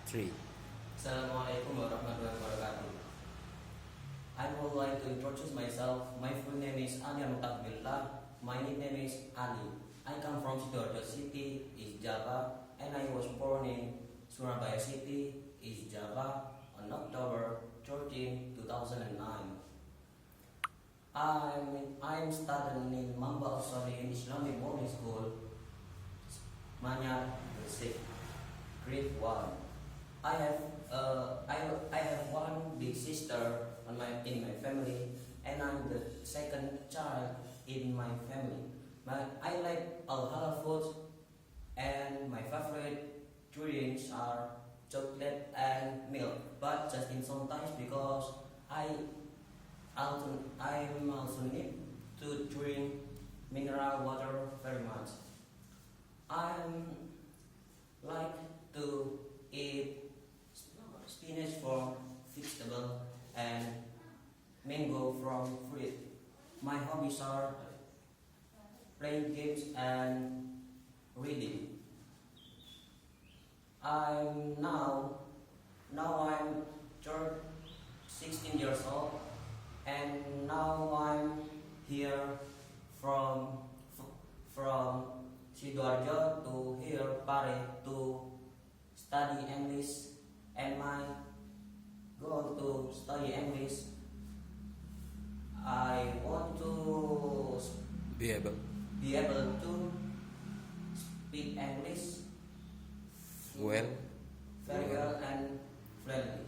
Three. Assalamualaikum warahmatullahi wabarakatuh. I would like to introduce myself. My full name is Ali Mutakbillah. My nickname is Ali. I come from Sidoarjo City, East Java, and I was born in Surabaya City, East Java, on October 13, 2009. I'm studying in Mamba Usari Islamic Boarding School, Manyar, Gresik, grade 1. I have one big sister in my family, and I'm the second child in my family. I like all halal foods, and my favorite drinks are chocolate and milk. But just in sometimes because I'm also need to drink mineral water very much. I like to eat spinach from vegetable and mango from fruit. My hobbies are playing games and reading. I'm 16 years old, and now I'm here from Sidoarjo to here Pare to study English, and my goal to study English, I want to Be able. be able to speak English Well. very well and fluently.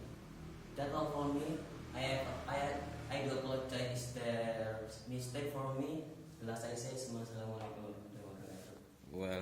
That's all for me. I do apologize there's mistake for me. Last I say, Assalamualaikum warahmatullahi wabarakatuh. Well.